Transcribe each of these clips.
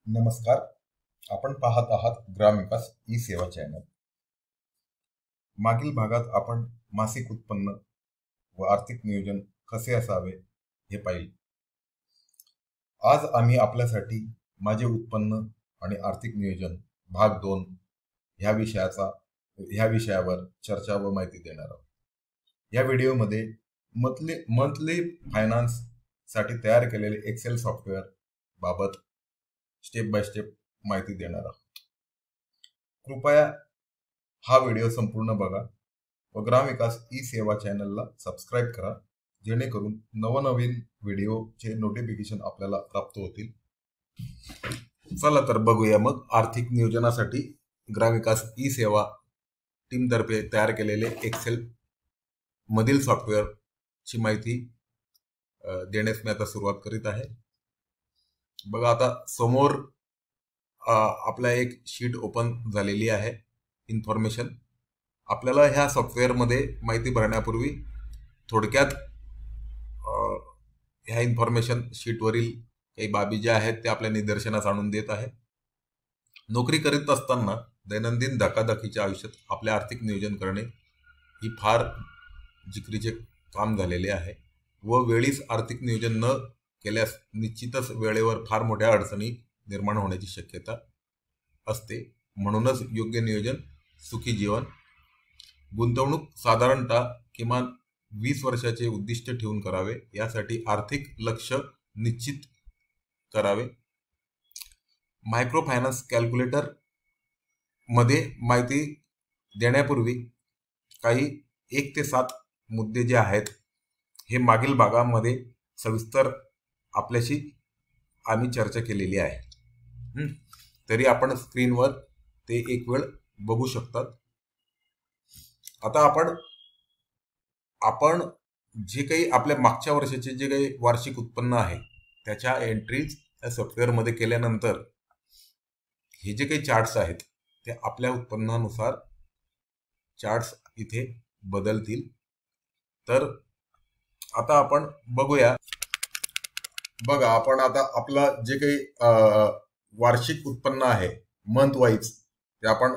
नमस्कार. आपण पाहत आहात ग्रामविकास ई सेवा चॅनल. मागील भागात आपण मासिक उत्पन्न व आर्थिक नियोजन कसे असावे हे पाहिले. आज आम्ही आपल्यासाठी माझे उत्पन्न आणि आर्थिक नियोजन भाग 2 ह्या विषयावर चर्चा व माहिती देणार आहोत. या व्हिडिओमध्ये मंथली फायनान्स साठी तयार केलेले एक्सेल सॉफ्टवेअर बाबत स्टेप बाय स्टेप माहिती देणार आहोत. कृपया हा व्हिडिओ संपूर्ण बघा व ग्रामविकास ई सेवा चॅनलला सबस्क्राईब करा, जेणेकरून नवनवीन व्हिडिओचे नोटिफिकेशन आपल्याला प्राप्त होतील. चला तर बघूया मग आर्थिक नियोजनासाठी ग्रामविकास ई सेवा टीमतर्फे तयार केलेले एक्सेल मधील सॉफ्टवेअरची माहिती देण्यास मी आता सुरुवात करीत आहे. बघा, आता समोर आपला एक शीट ओपन झालेली आहे. इन्फॉर्मेशन आपल्याला ह्या सॉफ्टवेअरमध्ये माहिती भरण्यापूर्वी थोडक्यात ह्या इन्फॉर्मेशन शीटवरील काही बाबी ज्या आहेत त्या आपल्या निदर्शनास आणून देत आहे. नोकरी करीत असताना दैनंदिन धकाधकीच्या आयुष्यात आपले आर्थिक नियोजन करणे ही फार जिकरीचे काम झालेले आहे व वेळीच आर्थिक नियोजन न केल्यास निश्चितच वेळेवर फार मोठ्या अडचणी निर्माण होण्याची शक्यता असते. म्हणूनच योग्य नियोजन सुखी जीवन. गुंतवणूक साधारणतः किमान 20 वर्षाचे उद्दिष्ट ठेवून करावे. यासाठी आर्थिक लक्ष्य निश्चित करावे. मायक्रो फायनान्स कॅल्क्युलेटर मध्ये माहिती देण्यापूर्वी काही 1 ते 7 मुद्दे जे आहेत हे मागील भागामध्ये सविस्तर आपल्याशी आम्ही चर्चा केलेली आहे. तरी आपण स्क्रीनवर ते एक वेळ बघू शकतात. आता आपण जे काही आपल्या मागच्या वर्षाचे जे काही वार्षिक उत्पन्न आहे त्याच्या एंट्रीज या सॉफ्टवेअरमध्ये केल्यानंतर हे जे काही चार्ट्स आहेत ते आपल्या उत्पन्नानुसार चार्ट्स इथे बदलतील. तर आता आपण बघूया. बघा, आपण आता आपला जे काही वार्षिक उत्पन्न आहे मंथ वाईज ते आपण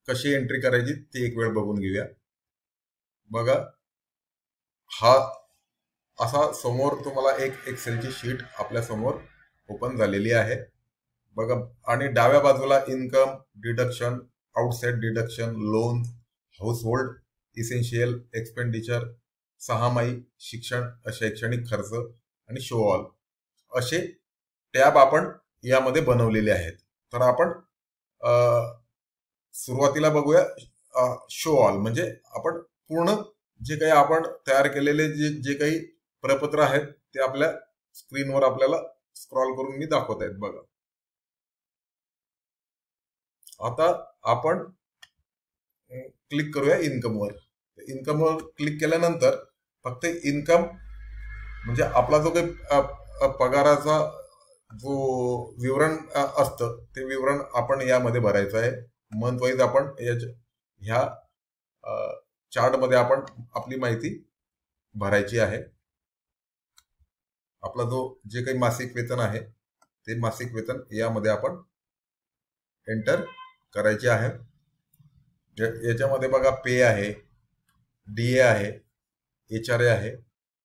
कशी एंट्री करायची ते एक वेळ बघून घेऊया. बघा, हा असा समोर तुम्हाला एक एक्सेलची शीट आपल्या समोर ओपन झालेली आहे. बघा, आणि डाव्या बाजूला income deduction, outside deduction, loan, household essential expenditure, 6माही शिक्षण शैक्षणिक खर्च आणि शो ऑल असे टॅब आपण यामध्ये बनवलेले आहेत. तर आपण सुरुवातीला बघूया शो ऑल, म्हणजे आपण पूर्ण जे काही आपण तयार केलेले जे काही प्रपत्र आहेत ते आपल्या स्क्रीनवर आपल्याला स्क्रॉल करून मी दाखवत आहेत. बघा, आता आपण क्लिक करूया इन्कमवर. इन्कमवर क्लिक केल्यानंतर फक्त इन्कम म्हणजे आपला जो काही पगाराचा जो विवरण असतं ते विवरण आपण यामध्ये भरायचं आहे. मंथ वाईज आपण ह्या चार्टमध्ये आपण आपली माहिती भरायची आहे. आपला जो जे काही मासिक वेतन आहे ते मासिक वेतन यामध्ये आपण एंटर करायचे आहे. याच्यामध्ये बघा, पे आहे, डीए आहे, HRA आहे,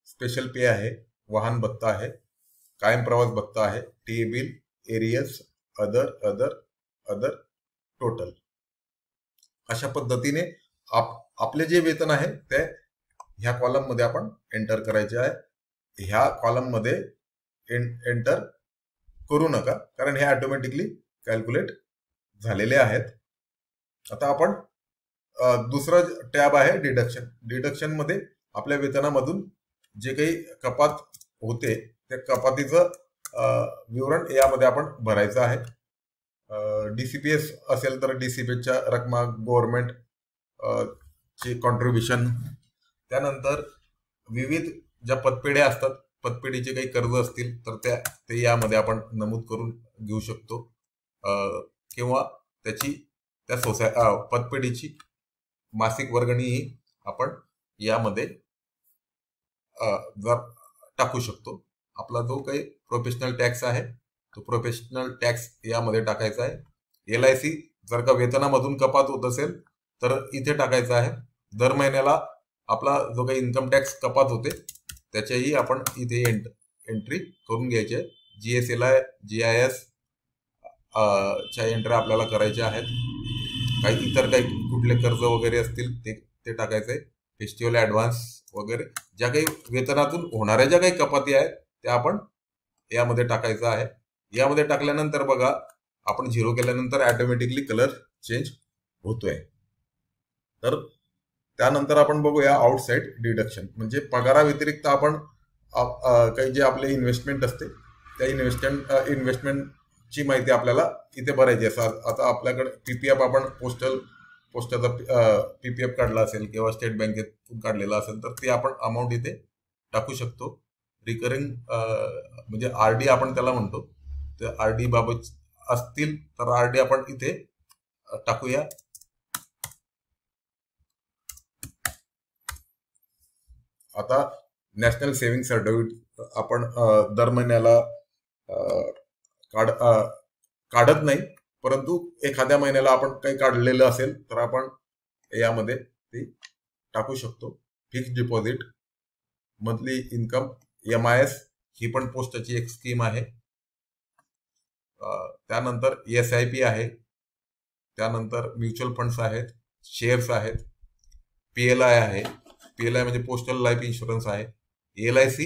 स्पेशल पे आहे, वाहन भत्ता आहे, कायम प्रवास भत्ता आहे, T bill, arrears, other total. अशा पद्धतीने आपले जे वेतन आहे ते ह्या कॉलम मध्ये आपण एंटर करायचे आहे. ह्या कॉलम मध्ये एंटर करू नका, कारण हे ऑटोमॅटिकली कॅल्क्युलेट झालेले आहेत. आता आपण दुसरा टॅब आहे डिडक्शन. डिडक्शन मध्ये आपल्या वेतनामधून जे काही कपात होते त्या कपातीचं विवरण यामध्ये आपण भरायचं आहे. DCPS असेल तर DCPSच्या रकमा, गव्हर्नमेंट चे कॉन्ट्रीब्युशन, त्यानंतर विविध ज्या पतपेढ्या असतात, पतपेढीचे काही कर्ज असतील तर ते यामध्ये आपण नमूद करून घेऊ शकतो, किंवा त्या पतपेढीची मासिक वर्गणीही आपण यामध्ये टाकू शकतो. आपला जो काही प्रोफेशनल टॅक्स आहे तो प्रोफेशनल टॅक्स यामध्ये टाकायचा आहे. LIC जर का वेतनामधून कपात होत असेल तर इथे टाकायचा आहे. दर महिन्याला आपला जो काही इन्कम टॅक्स कपात होते त्याच्याही आपण इथे एंट्री करून घ्यायचे. GSLI GIS च्या एंट्री आपल्याला करायच्या आहेत. काही इतर काही कुठले कर्ज वगैरे असतील ते टाकायचे. फेस्टिवल ऍडव्हान्स वगैरे ज्या काही वेतनातून होणाऱ्या ज्या काही कपाती आहेत त्या आपण यामध्ये टाकायचं आहे. यामध्ये टाकल्यानंतर बघा आपण 0 केल्यानंतर ऑटोमॅटिकली कलर चेंज होतोय. तर त्यानंतर आपण बघूया आउटसाइड डिडक्शन, म्हणजे पगाराव्यतिरिक्त आपण काही जे आपले इन्व्हेस्टमेंट असते त्या इन्व्हेस्टमेंटची माहिती आपल्याला इथे भरायची आहे. आता आपल्याकडे PPF आपण पोस्टाचा PPF काढला असेल किंवा स्टेट बँकेतून काढलेला असेल तर ते आपण अमाऊंट इथे टाकू शकतो. रिकरिंग म्हणजे RD आपण त्याला म्हणतो. तर RD बाबत असतील तर RD आपण इथे टाकूया. आता नॅशनल सेव्हिंग सर्टिफिकेट आपण दर महिन्याला काढत नाही, परंतु एखाद्या महिन्याला आपण काही काढलेलं असेल तर आपण यामध्ये ते टाकू शकतो. Fixed deposit, monthly income, MIS ही पण पोस्टाची एक स्कीम आहे. त्यानंतर SIP आहे. त्यानंतर म्युच्युअल फंड्स आहेत, शेअर्स आहेत, PLI आहे. PLI म्हणजे पोस्टल लाईफ इन्शुरन्स आहे. LIC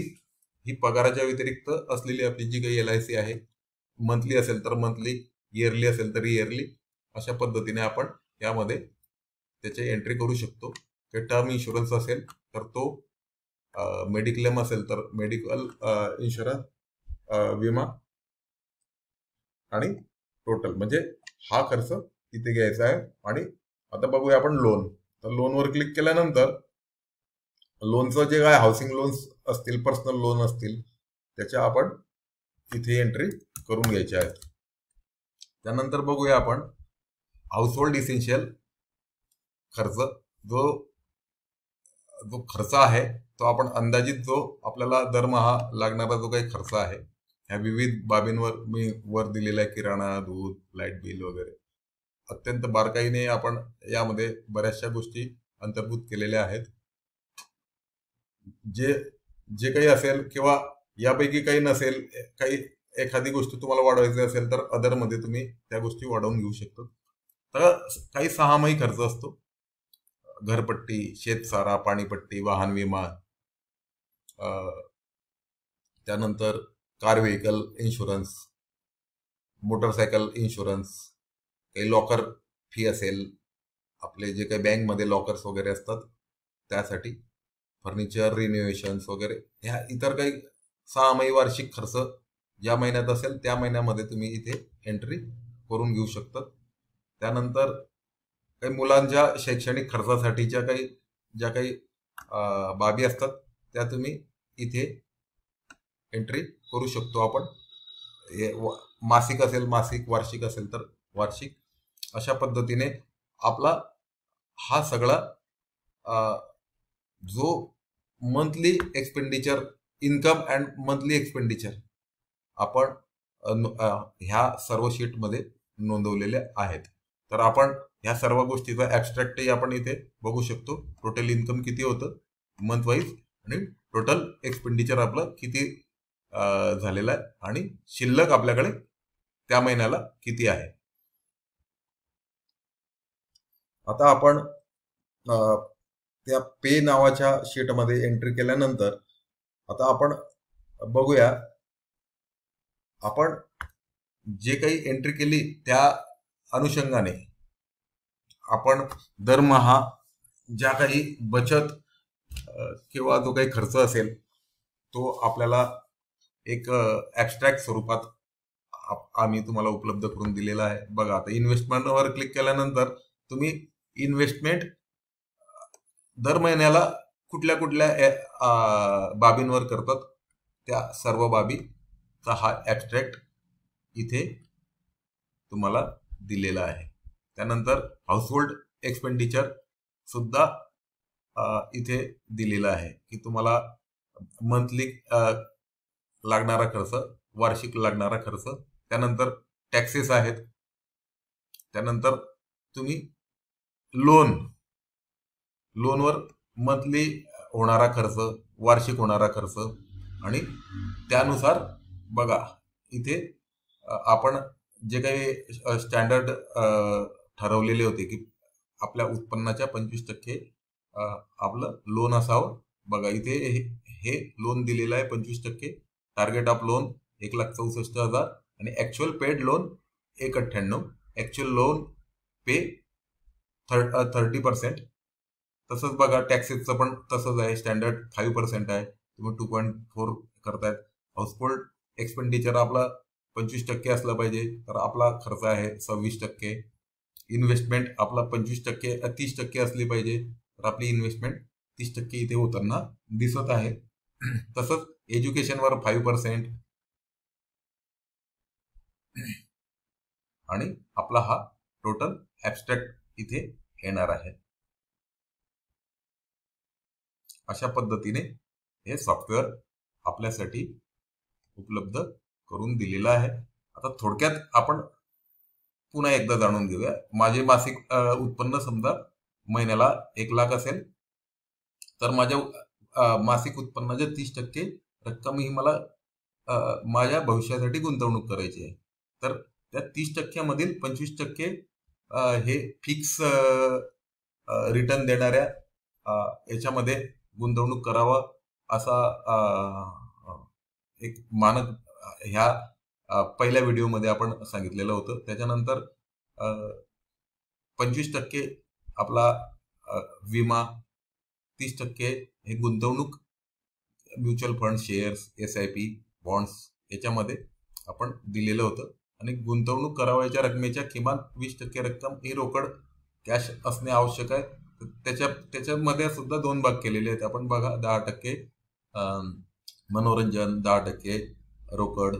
ही पगाराच्या व्यतिरिक्त असलेली आपली जी काही LIC आहे, मंथली असेल तर मंथली, इयरली असेल तर इयरली, अशा पद्धतीने आपण यामध्ये त्याची एंट्री करू शकतो. ते टर्म इन्शुरन्स असेल तर तो, मेडिक्लेम असेल तर मेडिकल इन्शुरन्स, विमा आणि टोटल, म्हणजे हा खर्च इथे घ्यायचा आहे. आणि आता बघूया आपण लोन. तर लोनवर क्लिक केल्यानंतर लोनचं जे काय हाऊसिंग लोन्स असतील, पर्सनल लोन असतील, त्याच्या आपण इथे एंट्री करून घ्यायच्या आहेत. त्यानंतर बघूया आपण हाऊसहोल्ड इसेन्शियल खर्च. जो खर्च आहे तो आपण अंदाजित जो आपल्याला दरमहा लागणारा जो काही खर्च आहे ह्या विविध बाबींवर मी वर दिलेला आहे, किराणा, दूध, लाईट बिल वगैरे, अत्यंत बारकाईने आपण यामध्ये बऱ्याचशा गोष्टी अंतर्भूत केलेल्या आहेत. जे काही असेल किंवा यापैकी काही नसेल, काही एखादी गोष्ट तुम्हाला वाढवायची असेल तर अदर मध्ये तुम्ही त्या गोष्टी वाढवून घेऊ शकता. तर काही 6माही खर्च असतो. घरपट्टी, शेतसारा, पाणीपट्टी, वाहन विमा, त्यानंतर car vehicle insurance, motorcycle insurance, काही लॉकर फी असेल, आपले जे काही बँकमध्ये लॉकर्स वगैरे असतात त्यासाठी, फर्निचर रिनोव्हेशन्स वगैरे, ह्या इतर काही 6माही वार्षिक खर्च ज्या महिन्यात असेल त्या महिन्यामध्ये तुम्ही इथे एंट्री करून घेऊ शकता. त्यानंतर काही मुलांच्या शैक्षणिक खर्चासाठीच्या ज्या काही बाबी असतात त्या तुम्ही इथे एंट्री करू शकतो आपण. मासिक असेल मासिक, वार्षिक असेल तर वार्षिक, अशा पद्धतीने आपला हा सगळा जो monthly expenditure, income and monthly expenditure आपण ह्या सर्व शीटमध्ये नोंदवलेल्या आहेत. तर आपण ह्या सर्व गोष्टीचा ऍब्स्ट्रॅक्टही आपण इथे बघू शकतो. टोटल इन्कम किती होतं मंथ वाईज आणि टोटल एक्सपेंडिचर आपलं किती झालेलं आहे आणि शिल्लक आपल्याकडे त्या महिन्याला किती आहे. आता आपण त्या पे नावाच्या शीटमध्ये एंट्री केल्यानंतर आता आपण बघूया, आपण जे काही एंट्री केली त्या अनुषंगाने आपण दरमहा ज्या काही बचत किंवा जो काही खर्च असेल तो आपल्याला एक ॲब्स्ट्रॅक्ट स्वरूपात आम्ही तुम्हाला उपलब्ध करून दिलेला आहे. बघा, आता इन्व्हेस्टमेंटवर क्लिक केल्यानंतर तुम्ही इन्व्हेस्टमेंट दर महिन्याला कुठल्या कुठल्या बाबींवर करतात त्या सर्व बाबीचा हा ॲब्स्ट्रॅक्ट इथे तुम्हाला दिलेला आहे. त्यानंतर हाऊसहोल्ड एक्सपेंडिचर सुद्धा इथे दिलेला आहे की तुम्हाला मंथली लागणारा खर्च वार्षिक लागणारा खर्च, त्यानंतर टॅक्सेस आहेत, त्यानंतर तुम्ही लोनवर मंथली होणारा खर्च, वार्षिक होणारा खर्च, आणि त्यानुसार बघा इथे आपण जे काही स्टँडर्ड ठरवलेले होते की आपल्या उत्पन्नाच्या 25% आपलं लोन असावं. बघा इथे हे लोन दिलेलं आहे 25%. टार्गेट ऑफ लोन 1,64,000 आणि actual paid loan 1,98. Actual loan pay 30%. तसंच बघा टॅक्सेसचं पण तसंच आहे, स्टँडर्ड 5% आहे, तुम्ही 2.4 करतायत. हाऊसहोल्ड एक्सपेंडिचर आपला 25% असला पाहिजे, तर आपला खर्च आहे 26%. इन्व्हेस्टमेंट आपला 25% 30% असली पाहिजे, तर आपली इन्व्हेस्टमेंट 30% इथे होताना दिसत आहे. तसंच एज्युकेशनवर 5% आणि आपला हा टोटल ऍबस्ट्रॅक्ट इथे येणार आहे. अशा पद्धतीने हे सॉफ्टवेअर आपल्यासाठी उपलब्ध करून दिलेलं आहे. आता थोडक्यात आपण पुन्हा एकदा जाणून घेऊया. माझे मासिक उत्पन्न समजा महिन्याला 1,00,000 असेल, तर माझ्या मासिक उत्पन्नाच्या 30% रक्कम ही मला माझ्या भविष्यासाठी गुंतवणूक करायची आहे. तर त्या 30% मधील 25% हे फिक्स रिटर्न देणाऱ्या याच्यामध्ये गुंतवणूक करावं असा एक मानक ह्या पहिल्या व्हिडिओमध्ये आपण सांगितलेलं होतं. त्याच्यानंतर 25% आपला विमा, 30% हे गुंतवणूक, mutual fund, shares, SIP, bonds याच्यामध्ये आपण दिलेलं होतं. आणि गुंतवणूक करावयाच्या रकमेच्या किमान 20% रक्कम ही रोकड कॅश असणे आवश्यक आहे. त्याच्यामध्ये सुद्धा 2 भाग केलेले आहेत आपण. बघा 10% मनोरंजन, 10% रोकड.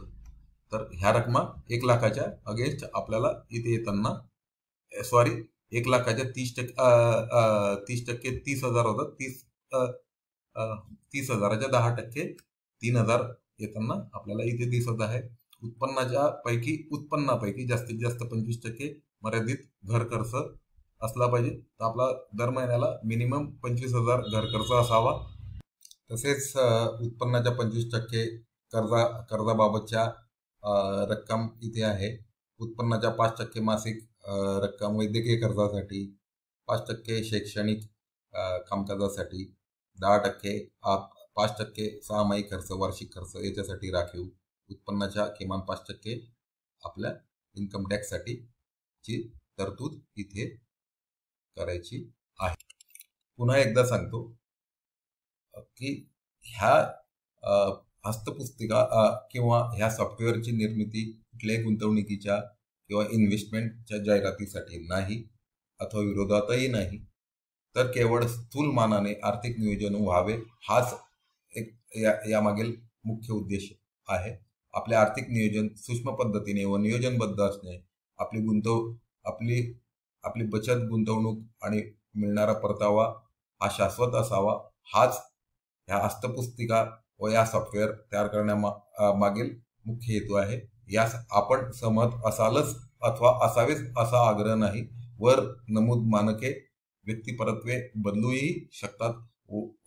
तर ह्या रकमा 1,00,000च्या अगेन्स्ट आपल्याला इथे येताना, सॉरी 1,00,000च्या 30% 30,000 होतात. 30,000च्या 10% 3,000 येताना आपल्याला इथे दिसत आहे. उत्पन्नापैकी जास्तीत जास्त 25% मर्यादित घर खर्च असला पाहिजे. तर आपला दर महिन्याला मिनिमम 25,000 घर खर्च असावा. तसेच उत्पन्नाच्या 25% कर्जाबाबतच्या रक्कम इथे आहे. उत्पन्नाच्या 5% मासिक रक्कम वैद्यकीय खर्चासाठी, 5% शैक्षणिक कामकाजासाठी, 10% 5% सहामाही खर्च, वार्षिक खर्च याच्यासाठी राखीव. उत्पन्नाच्या किमान 5% आपल्या इन्कम टॅक्ससाठी ची तरतूद इथे करायची आहे. पुन्हा एकदा सांगतो की ह्या हस्तपुस्तिका किंवा ह्या सॉफ्टवेअरची निर्मिती कुठल्याही गुंतवणुकीच्या किंवा इन्व्हेस्टमेंटच्या जाहिरातीसाठी नाही अथवा विरोधातही नाही, तर केवळ स्थूल मानाने आर्थिक नियोजन व्हावे हाच एक यामागील मुख्य उद्देश आहे. आपले आर्थिक नियोजन सूक्ष्म पद्धतीने व नियोजनबद्ध असणे, आपली बचत, गुंतवणूक आणि मिळणारा परतावा हा शाश्वत असावा, हाच ह्या हस्तपुस्तिका व या सॉफ्टवेअर तयार करण्यामागील मुख्य हेतू आहे. यास आपण सहमत असालच अथवा असावेच असा आग्रह नाही. वर नमूद मानके व्यक्तिपरत्वे बदलूही शकतात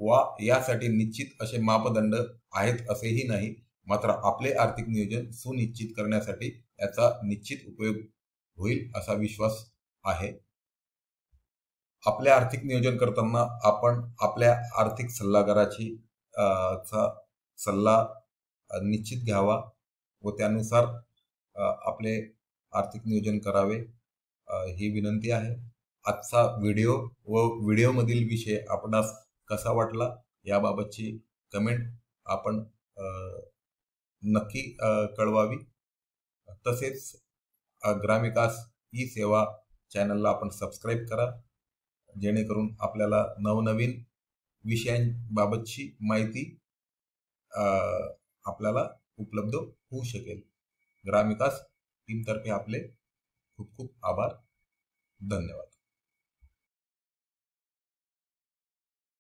वा यासाठी निश्चित असे मापदंड आहेत असेही नाही. मात्र आपले आर्थिक नियोजन सुनिश्चित करण्यासाठी याचा निश्चित उपयोग होईल असा विश्वास आहे. आपले आर्थिक नियोजन करताना आपण आपल्या आर्थिक सल्लागाराची सल्ला निश्चित घ्यावा व त्यानुसार आपले आर्थिक नियोजन करावे ही विनंती आहे. आजचा व्हिडिओ व व्हिडिओमधील विषय आपणास कसा वाटला याबाबतची कमेंट आपण नक्की कळवावी. तसेच ग्रामविकास ई सेवा चॅनलला आपण सबस्क्राईब करा, जेणेकरून आपल्याला नवनवीन विषयांबाबतची माहिती आपल्याला उपलब्ध होऊ शकेल. ग्रामविकास टीमतर्फे आपले खूप खूप आभार. धन्यवाद.